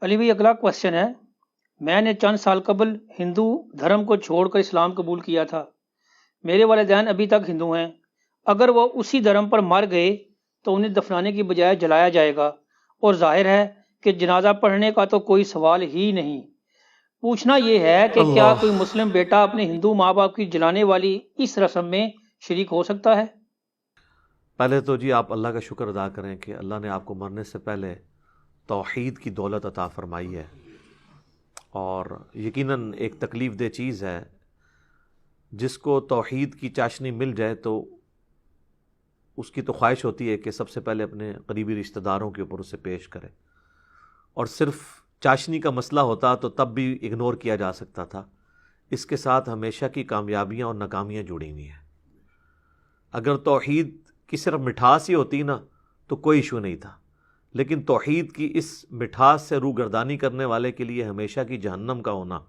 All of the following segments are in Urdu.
علی بھائی اگلا کوشچن ہے، میں نے چند سال قبل ہندو دھرم کو چھوڑ کر اسلام قبول کیا تھا، میرے والدین ابھی تک ہندو ہیں، اگر وہ اسی دھرم پر مر گئے تو انہیں دفنانے کی بجائے جلایا جائے گا، اور ظاہر ہے کہ جنازہ پڑھنے کا تو کوئی سوال ہی نہیں۔ پوچھنا یہ ہے کہ کیا اللہ، کوئی مسلم بیٹا اپنے ہندو ماں باپ کی جلانے والی اس رسم میں شریک ہو سکتا ہے؟ پہلے تو جی آپ اللہ کا شکر ادا کریں کہ اللہ نے آپ کو مرنے سے پہلے توحید کی دولت عطا فرمائی ہے، اور یقیناً ایک تکلیف دہ چیز ہے جس کو توحید کی چاشنی مل جائے تو اس کی تو خواہش ہوتی ہے کہ سب سے پہلے اپنے قریبی رشتہ داروں کے اوپر اسے پیش کرے، اور صرف چاشنی کا مسئلہ ہوتا تو تب بھی اگنور کیا جا سکتا تھا، اس کے ساتھ ہمیشہ کی کامیابیاں اور ناکامیاں جڑی ہوئی ہیں۔ اگر توحید کی صرف مٹھاس ہی ہوتی نا تو کوئی ایشو نہیں تھا، لیکن توحید کی اس مٹھاس سے روگردانی کرنے والے کے لیے ہمیشہ کی جہنم کا ہونا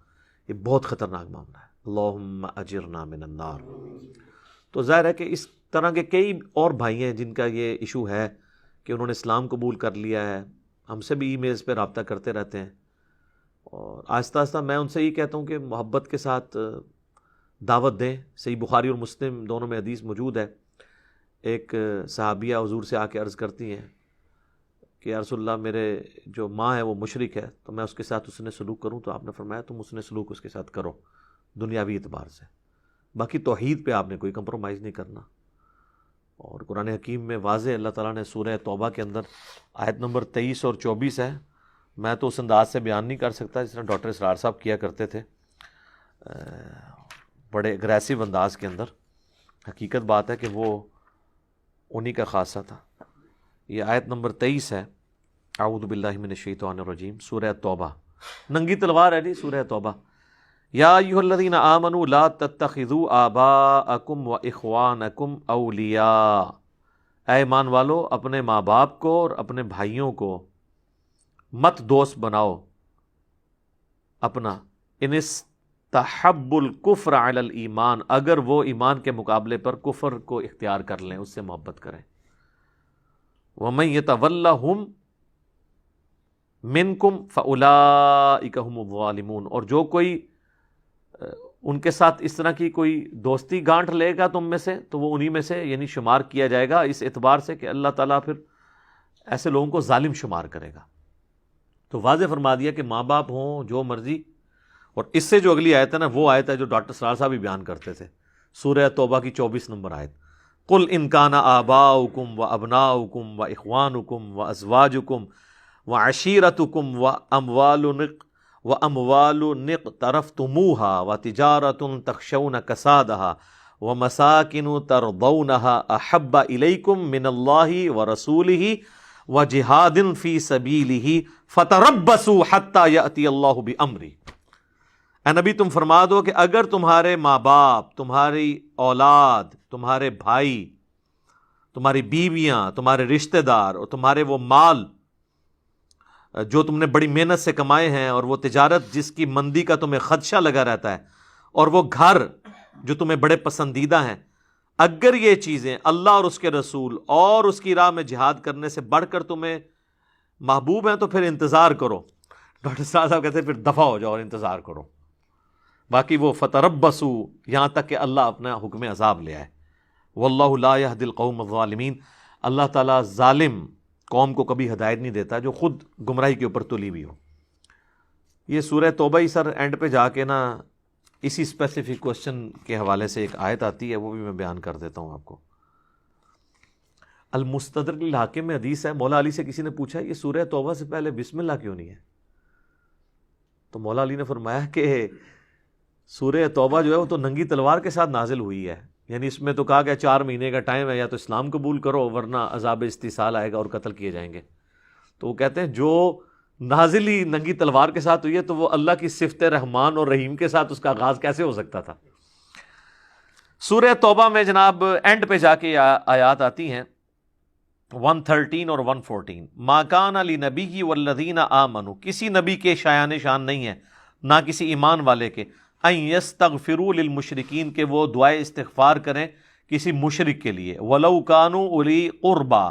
یہ بہت خطرناک معاملہ ہے۔ اللہم اجرنا من النار۔ تو ظاہر ہے کہ اس طرح کے کئی اور بھائی ہیں جن کا یہ ایشو ہے کہ انہوں نے اسلام قبول کر لیا ہے، ہم سے بھی ای میلز پہ رابطہ کرتے رہتے ہیں، اور آہستہ آہستہ میں ان سے یہ کہتا ہوں کہ محبت کے ساتھ دعوت دیں۔ صحیح بخاری اور مسلم دونوں میں حدیث موجود ہے، ایک صحابیہ حضور سے آ کے عرض کرتی ہیں کہ یا رسول اللہ میرے جو ماں ہے وہ مشرک ہے، تو میں اس کے ساتھ حسن سلوک کروں؟ تو آپ نے فرمایا تم حسن سلوک اس کے ساتھ کرو دنیاوی اعتبار سے، باقی توحید پہ آپ نے کوئی کمپرومائز نہیں کرنا۔ اور قرآن حکیم میں واضح اللہ تعالیٰ نے سورہ توبہ کے اندر آیت نمبر 23 اور 24 ہے، میں تو اس انداز سے بیان نہیں کر سکتا جس طرح ڈاکٹر اسرار صاحب کیا کرتے تھے، بڑے اگریسو انداز کے اندر۔ حقیقت بات ہے کہ وہ انہی کا خاصہ تھا۔ یہ آیت نمبر 23 ہے، اعوذ باللہ من الشیطان الرجیم، سورہ توبہ، ننگی تلوار ہے جی سورہ توبہ۔ یا ایھا الذین آمنوا لا تتخذوا آباءکم واخوانکم اولیاء، اے ایمان والو اپنے ماں باپ کو اور اپنے بھائیوں کو مت دوست بناؤ اپنا، ان استحبوا الکفر علی الایمان، اگر وہ ایمان کے مقابلے پر کفر کو اختیار کر لیں، اس سے محبت کریں۔ وَمَن يَتَوَلَّهُمْ مِنْكُمْ فَأُولَٰئِكَ هُمُ الظَّالِمُونَ، اور جو کوئی ان کے ساتھ اس طرح کی کوئی دوستی گانٹھ لے گا تم میں سے تو وہ انہی میں سے یعنی شمار کیا جائے گا، اس اعتبار سے کہ اللہ تعالیٰ پھر ایسے لوگوں کو ظالم شمار کرے گا۔ تو واضح فرما دیا کہ ماں باپ ہوں جو مرضی، اور اس سے جو اگلی آیت ہے نا وہ آیت ہے جو ڈاکٹر سرار صاحب بھی بیان کرتے تھے، سورہ توبہ کی 24 نمبر آیت، قُلْ إِنْ كَانَ آبَاؤُكُمْ وَأَبْنَاؤُكُمْ وَإِخْوَانُكُمْ وَأَزْوَاجُكُمْ وَعَشِيرَتُكُمْ وَأَمْوَالُ اقْتَرَفْتُمُوهَا وَتِجَارَةٌ تَخْشَوْنَ كَسَادَهَا وَمَسَاكِنُ تَرْضَوْنَهَا أَحَبَّ إِلَيْكُم مِّنَ اللَّهِ وَرَسُولِهِ وَجِهَادٍ فِي سَبِيلِهِ فَتَرَبَّصُوا حَتَّى يَأْتِيَ اللَّهُ بِأَمْرِهِ۔ اے نبی تم فرما دو کہ اگر تمہارے ماں باپ، تمہاری اولاد، تمہارے بھائی، تمہاری بیویاں، تمہارے رشتہ دار اور تمہارے وہ مال جو تم نے بڑی محنت سے کمائے ہیں، اور وہ تجارت جس کی مندی کا تمہیں خدشہ لگا رہتا ہے، اور وہ گھر جو تمہیں بڑے پسندیدہ ہیں، اگر یہ چیزیں اللہ اور اس کے رسول اور اس کی راہ میں جہاد کرنے سے بڑھ کر تمہیں محبوب ہیں تو پھر انتظار کرو۔ ڈاکٹر صاحب کہتے ہیں پھر دفع ہو جاؤ اور انتظار کرو۔ باقی وہ فتربصوا یہاں تک کہ اللہ اپنا حکم عذاب لے آئے۔ واللہ لا یہدی القوم الظالمین، اللہ تعالیٰ ظالم قوم کو کبھی ہدایت نہیں دیتا جو خود گمراہی کے اوپر تلی ہوئی ہو۔ یہ سورہ توبہ ہی سر اینڈ پہ جا کے نا اسی اسپیسیفک کوشچن کے حوالے سے ایک آیت آتی ہے، وہ بھی میں بیان کر دیتا ہوں آپ کو۔ المستدرک للحاکم میں حدیث ہے، مولا علی سے کسی نے پوچھا یہ سورہ توبہ سے پہلے بسم اللہ کیوں نہیں ہے؟ تو مولا علی نے فرمایا کہ سورہ توبہ جو ہے وہ تو ننگی تلوار کے ساتھ نازل ہوئی ہے، یعنی اس میں تو کہا کہ 4 مہینے کا ٹائم ہے، یا تو اسلام قبول کرو ورنہ عذاب استحصال آئے گا اور قتل کیے جائیں گے۔ تو وہ کہتے ہیں جو نازل ہی ننگی تلوار کے ساتھ ہوئی ہے تو وہ اللہ کی صفت رحمان اور رحیم کے ساتھ اس کا آغاز کیسے ہو سکتا تھا؟ سورہ توبہ میں جناب اینڈ پہ جا کے آیات آتی ہیں 113 اور 114، ما کان لنبی والذین آمنوا، کسی نبی کے شایان شان نہیں ہے، نہ کسی ایمان والے کے، ان یستغفروا للمشرکین، کہ وہ دعائے استغفار کریں کسی مشرک کے لیے، ولو کانوا اولی قربا،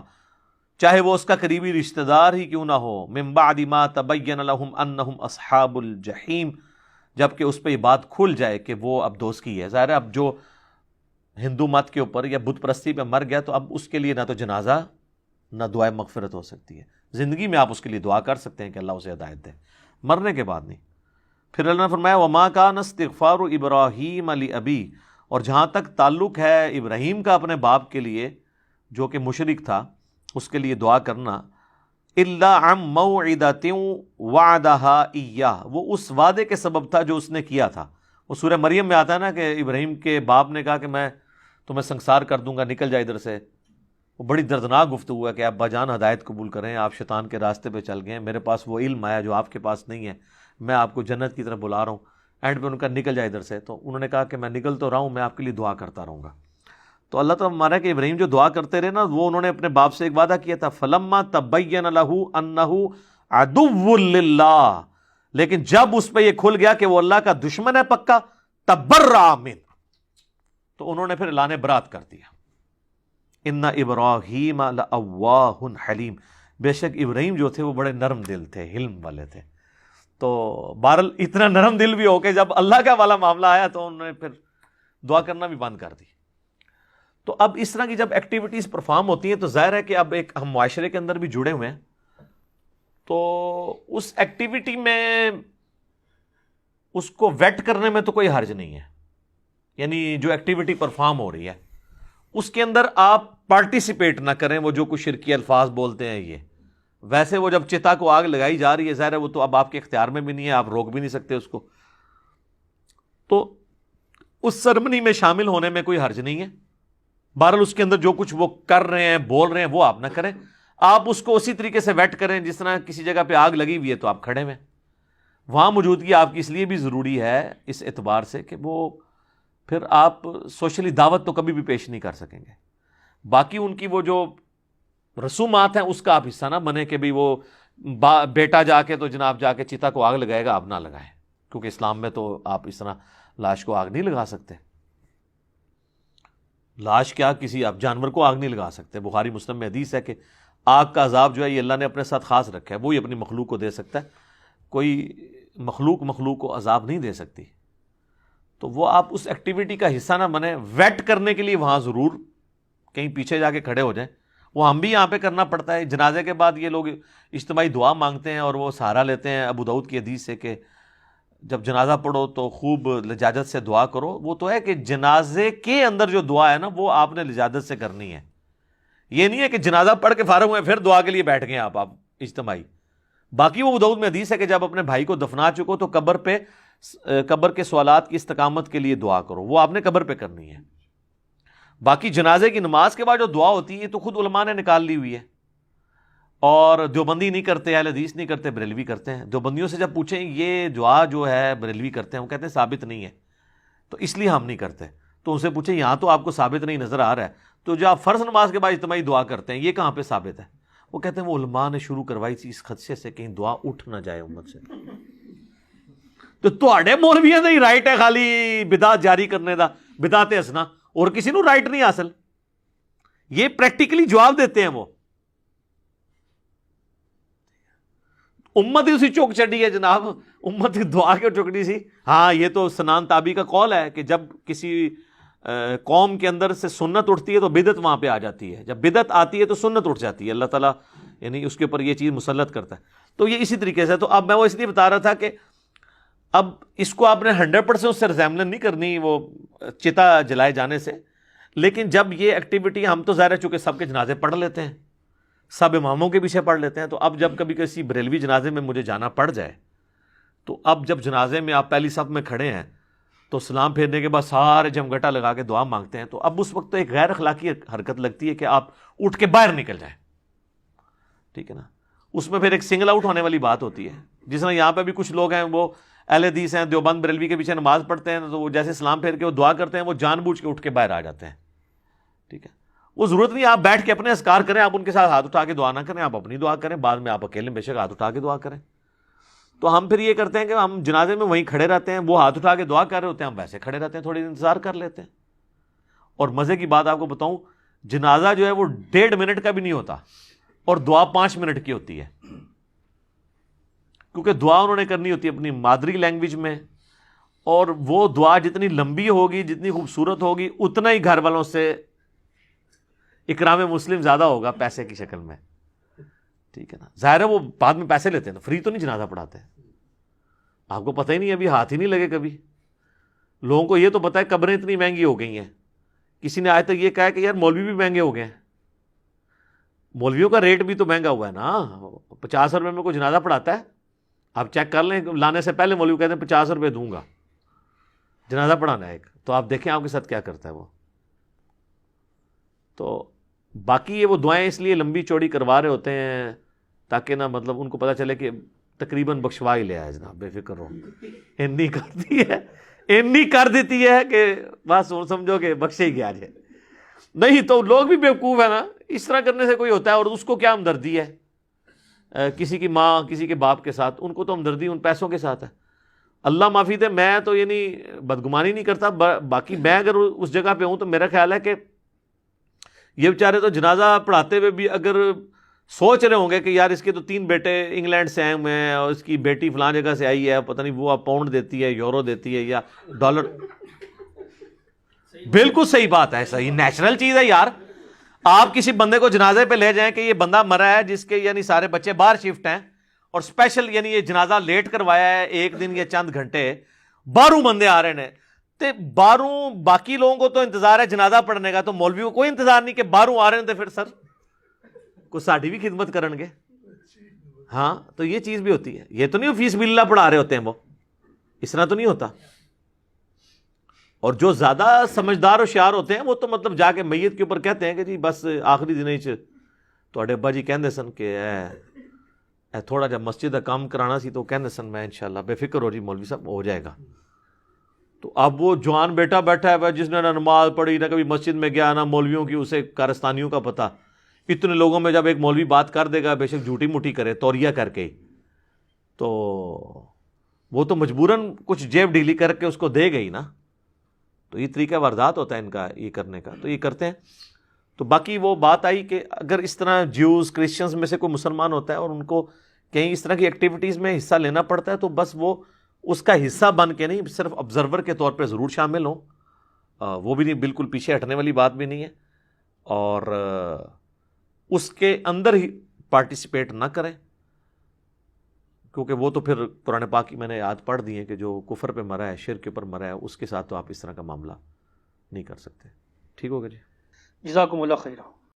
چاہے وہ اس کا قریبی رشتہ دار ہی کیوں نہ ہو، من بعد ما تبین لهم انہم اصحاب الجحیم، جب کہ اس پہ یہ بات کھل جائے کہ وہ اب دوزخی ہے۔ ظاہر ہے اب جو ہندو مت کے اوپر یا بت پرستی پہ مر گیا تو اب اس کے لیے نہ تو جنازہ نہ دعائے مغفرت ہو سکتی ہے۔ زندگی میں آپ اس کے لیے دعا کر سکتے ہیں کہ اللہ اسے ہدایت دے، مرنے کے بعد نہیں۔ پھر اللہ نے فرمایا وما کان استغفار ابراہیم لابی، اور جہاں تک تعلق ہے ابراہیم کا اپنے باپ کے لیے جو کہ مشرک تھا، اس کے لیے دعا کرنا، الا عن موعدۃ وعدها ایاہ، وہ اس وعدے کے سبب تھا جو اس نے کیا تھا۔ وہ سورہ مریم میں آتا ہے نا کہ ابراہیم کے باپ نے کہا کہ میں تمہیں سنسار کر دوں گا، نکل جا ادھر سے۔ وہ بڑی دردناک گفتگو ہے کہ ابا جان ہدایت قبول کریں، آپ شیطان کے راستے پہ چل گئے، میرے پاس وہ علم آیا جو آپ کے پاس نہیں ہے، میں آپ کو جنت کی طرف بلا رہا ہوں۔ اینڈ پہ ان کا نکل جائے ادھر سے، تو انہوں نے کہا کہ میں نکل تو رہا ہوں، میں آپ کے لیے دعا کرتا رہوں گا۔ تو اللہ تعالیٰ ہمارا کہ ابراہیم جو دعا کرتے رہے نا، وہ انہوں نے اپنے باپ سے ایک وعدہ کیا تھا، فلما تبین لہ انہ عدو للہ، لیکن جب اس پہ یہ کھل گیا کہ وہ اللہ کا دشمن ہے پکا، تبرأ منہ، تو انہوں نے پھر اعلان برات کر دیا۔ ان ابراہیم لأواہ حلیم، بے شک ابراہیم جو تھے وہ بڑے نرم دل تھے، حلم والے تھے۔ تو بہرحال اتنا نرم دل بھی ہو کے جب اللہ کا والا معاملہ آیا تو انہوں نے پھر دعا کرنا بھی بند کر دی۔ تو اب اس طرح کی جب ایکٹیویٹیز پرفارم ہوتی ہیں تو ظاہر ہے کہ اب ایک ہم معاشرے کے اندر بھی جڑے ہوئے ہیں، تو اس ایکٹیویٹی میں اس کو ویٹ کرنے میں تو کوئی حرج نہیں ہے، یعنی جو ایکٹیویٹی پرفارم ہو رہی ہے اس کے اندر آپ پارٹیسپیٹ نہ کریں، وہ جو کچھ شرکی الفاظ بولتے ہیں یہ ویسے وہ جب چتا کو آگ لگائی جا رہی ہے، ظاہر ہے وہ تو اب آپ کے اختیار میں بھی نہیں ہے، آپ روک بھی نہیں سکتے اس کو، تو اس سرمنی میں شامل ہونے میں کوئی حرج نہیں ہے۔ بہرحال اس کے اندر جو کچھ وہ کر رہے ہیں بول رہے ہیں وہ آپ نہ کریں، آپ اس کو اسی طریقے سے ویٹ کریں جس طرح کسی جگہ پہ آگ لگی ہوئی ہے تو آپ کھڑے ہوئے، وہاں موجودگی آپ کی اس لیے بھی ضروری ہے اس اعتبار سے کہ وہ پھر آپ سوشلی دعوت تو کبھی بھی پیش نہیں کر سکیں گے، باقی ان کی وہ جو رسومات ہیں اس کا آپ حصہ نہ بنے کہ بھی وہ بیٹا جا کے تو جناب جا کے چتا کو آگ لگائے گا، آپ نہ لگائیں، کیونکہ اسلام میں تو آپ اس طرح لاش کو آگ نہیں لگا سکتے، لاش کیا کسی آپ جانور کو آگ نہیں لگا سکتے۔ بخاری مسلم میں حدیث ہے کہ آگ کا عذاب جو ہے یہ اللہ نے اپنے ساتھ خاص رکھا ہے، وہی اپنی مخلوق کو دے سکتا ہے، کوئی مخلوق کو عذاب نہیں دے سکتی۔ تو وہ آپ اس ایکٹیویٹی کا حصہ نہ بنیں، ویٹ کرنے کے لیے وہاں ضرور کہیں پیچھے جا کے کھڑے ہو جائیں، وہ ہم بھی یہاں پہ کرنا پڑتا ہے۔ جنازے کے بعد یہ لوگ اجتماعی دعا مانگتے ہیں اور وہ سہارا لیتے ہیں ابو داؤد کی حدیث سے کہ جب جنازہ پڑھو تو خوب لجاجت سے دعا کرو۔ وہ تو ہے کہ جنازے کے اندر جو دعا ہے نا وہ آپ نے لجاجت سے کرنی ہے، یہ نہیں ہے کہ جنازہ پڑھ کے فارغ ہوئے پھر دعا کے لیے بیٹھ گئے آپ اجتماعی۔ باقی وہ ابو داؤد میں حدیث ہے کہ جب اپنے بھائی کو دفنا چکو تو قبر کے سوالات کی استقامت کے لیے دعا کرو، وہ آپ نے قبر پہ کرنی ہے۔ باقی جنازے کی نماز کے بعد جو دعا ہوتی ہے تو خود علماء نے نکال لی ہوئی ہے، اور دیوبندی نہیں کرتے، اہل حدیث نہیں کرتے، بریلوی کرتے ہیں۔ دیوبندیوں سے جب پوچھیں یہ دعا جو ہے بریلوی کرتے ہیں، وہ کہتے ہیں ثابت نہیں ہے، تو اس لیے ہم نہیں کرتے۔ تو ان سے پوچھیں یہاں تو آپ کو ثابت نہیں نظر آ رہا ہے، تو جو آپ فرض نماز کے بعد اجتماعی دعا کرتے ہیں یہ کہاں پہ ثابت ہے؟ وہ کہتے ہیں وہ علماء نے شروع کروائی تھی اس خدشے سے کہیں دعا اٹھ نہ جائے امت سے۔ تو تواڈے مولویاں دا ہی رائٹ ہے خالی بدعت جاری کرنے دا، بدعت ہسنا، اور کسی نو رائٹ نہیں حاصل۔ یہ پریکٹیکلی جواب دیتے ہیں وہ، امت ہی اسی چوک چڑی ہے جناب، امت کی دعا کیوں چکڑی سی؟ ہاں یہ تو سنان تابی کا قول ہے کہ جب کسی قوم کے اندر سے سنت اٹھتی ہے تو بدعت وہاں پہ آ جاتی ہے، جب بدعت آتی ہے تو سنت اٹھ جاتی ہے، اللہ تعالیٰ یعنی اس کے اوپر یہ چیز مسلط کرتا ہے۔ تو یہ اسی طریقے سے، تو اب میں وہ اس لیے بتا رہا تھا کہ اب اس کو آپ نے 100% اس سے ریزیمبلن نہیں کرنی وہ چتا جلائے جانے سے، لیکن جب یہ ایکٹیویٹی ہم تو ظاہر ہے چونکہ سب کے جنازے پڑھ لیتے ہیں، سب اماموں کے پیچھے پڑھ لیتے ہیں، تو اب جب کبھی کسی بریلوی جنازے میں مجھے جانا پڑ جائے تو اب جب جنازے میں آپ پہلی صف میں کھڑے ہیں تو سلام پھیرنے کے بعد سارے جمگٹا لگا کے دعا مانگتے ہیں، تو اب اس وقت تو ایک غیر اخلاقی حرکت لگتی ہے کہ آپ اٹھ کے باہر نکل جائیں، ٹھیک ہے نا؟ اس میں پھر ایک سنگل آؤٹ ہونے والی بات ہوتی ہے، جس طرح یہاں پہ بھی کچھ لوگ ہیں وہ اہل حدیث ہیں، دیوبند بریلوی کے پیچھے نماز پڑھتے ہیں، تو وہ جیسے سلام پھیر کے وہ دعا کرتے ہیں وہ جان بوجھ کے اٹھ کے باہر آ جاتے ہیں، ٹھیک ہے؟ وہ ضرورت نہیں آپ بیٹھ کے اپنے اذکار کریں، آپ ان کے ساتھ ہاتھ اٹھا کے دعا نہ کریں، آپ اپنی دعا کریں، بعد میں آپ اکیلے بے شک ہاتھ اٹھا کے دعا کریں۔ تو ہم پھر یہ کرتے ہیں کہ ہم جنازے میں وہیں کھڑے رہتے ہیں، وہ ہاتھ اٹھا کے دعا کر رہے ہوتے ہیں، ہم ویسے کھڑے رہتے ہیں، تھوڑی انتظار کر لیتے ہیں۔ اور مزے کی بات آپ کو بتاؤں، جنازہ جو ہے وہ 1.5 منٹ کا بھی نہیں ہوتا، اور دعا 5 منٹ کی ہوتی ہے، کیونکہ دعا انہوں نے کرنی ہوتی ہے اپنی مادری لینگویج میں، اور وہ دعا جتنی لمبی ہوگی، جتنی خوبصورت ہوگی، اتنا ہی گھر والوں سے اکرام مسلم زیادہ ہوگا پیسے کی شکل میں، ٹھیک ہے نا. ظاہر ہے وہ بعد میں پیسے لیتے ہیں نا، فری تو نہیں جنازہ پڑھاتے. آپ کو پتہ ہی نہیں، ابھی ہاتھ ہی نہیں لگے کبھی. لوگوں کو یہ تو پتہ ہے قبریں اتنی مہنگی ہو گئی ہیں. کسی نے آج تک یہ کہا کہ یار مولوی بھی مہنگے ہو گئے ہیں. مولویوں کا ریٹ بھی تو مہنگا ہوا ہے نا. 50 روپے میں کوئی جنازہ پڑھاتا ہے؟ آپ چیک کر لیں، لانے سے پہلے مولوی کہتے ہیں 50 روپے دوں گا جنازہ پڑھانا ہے ایک. تو آپ دیکھیں آپ کے ساتھ کیا کرتا ہے وہ. تو باقی یہ وہ دعائیں اس لیے لمبی چوڑی کروا رہے ہوتے ہیں تاکہ نا مطلب ان کو پتہ چلے کہ تقریباً بخشوا ہی لیا ہے جناب، بے فکر رہو. انی کرتی ہے، انی کر دیتی ہے کہ بس سمجھو کہ بخشے ہی گیا جائے. نہیں تو لوگ بھی بیوقوف ہے نا. اس طرح کرنے سے کوئی ہوتا ہے، اور اس کو کیا ہمدردی ہے کسی کی ماں کسی کے باپ کے ساتھ؟ ان کو تو ہمدردی ان پیسوں کے ساتھ ہے. اللہ معافی دے، میں تو یعنی بدگمانی نہیں کرتا، باقی میں اگر اس جگہ پہ ہوں تو میرا خیال ہے کہ یہ بیچارے تو جنازہ پڑھاتے ہوئے بھی اگر سوچ رہے ہوں گے کہ یار اس کے تو 3 بیٹے انگلینڈ سے آئے ہوئے ہیں، اور اس کی بیٹی فلاں جگہ سے آئی ہے، پتہ نہیں وہ پاؤنڈ دیتی ہے، یورو دیتی ہے یا ڈالر. بالکل صحیح بات ہے، صحیح نیچرل چیز ہے یار. آپ کسی بندے کو جنازے پہ لے جائیں کہ یہ بندہ مرا ہے جس کے یعنی سارے بچے باہر شفٹ ہیں، اور اسپیشل یعنی یہ جنازہ لیٹ کروایا ہے 1 دن یا چند گھنٹے، باہروں بندے آ رہے ہیں، تے باہروں باقی لوگوں کو تو انتظار ہے جنازہ پڑھنے کا، تو مولویوں کو کوئی انتظار نہیں کہ باہروں آ رہے ہیں تو پھر سر کوئی ساڈی بھی خدمت کرن گے. ہاں تو یہ چیز بھی ہوتی ہے. یہ تو نہیں فی سبیل اللہ پڑھا رہے ہوتے ہیں، وہ اس طرح تو نہیں ہوتا. اور جو زیادہ سمجھدار و ہوشیار ہوتے ہیں وہ تو مطلب جا کے میت کے اوپر کہتے ہیں کہ جی بس آخری دن تواڈے ابا جی کہندے سن کہ اے تھوڑا جا مسجد کا کام کرانا سی، تو کہندے سن میں انشاءاللہ بے فکر ہو جی مولوی صاحب ہو جائے گا. تو اب وہ جوان بیٹا بیٹھا ہے جس نے نہ نماز پڑھی، نہ کبھی مسجد میں گیا، نہ مولویوں کی اسے کارستانیوں کا پتہ. اتنے لوگوں میں جب ایک مولوی بات کر دے گا، بے شک جھوٹی موٹی کرے توریہ کر کے، تو وہ تو مجبوراً کچھ جیب ڈھیلی کر کے اس کو دے گئی نا. تو یہ طریقہ واردات ہوتا ہے ان کا یہ کرنے کا، تو یہ کرتے ہیں. تو باقی وہ بات آئی کہ اگر اس طرح جیوز کرسچنز میں سے کوئی مسلمان ہوتا ہے اور ان کو کہیں اس طرح کی ایکٹیویٹیز میں حصہ لینا پڑتا ہے، تو بس وہ اس کا حصہ بن کے نہیں، صرف آبزرور کے طور پہ ضرور شامل ہوں. وہ بھی نہیں، بالکل پیچھے ہٹنے والی بات بھی نہیں ہے، اور اس کے اندر ہی پارٹیسپیٹ نہ کریں، کیونکہ وہ تو پھر قرآن پاک کی میں نے یاد پڑھ دی ہے کہ جو کفر پہ مرا ہے، شرک کے اوپر مرا ہے، اس کے ساتھ تو آپ اس طرح کا معاملہ نہیں کر سکتے. ٹھیک ہوگا جی. جزاکم اللہ خیرہ.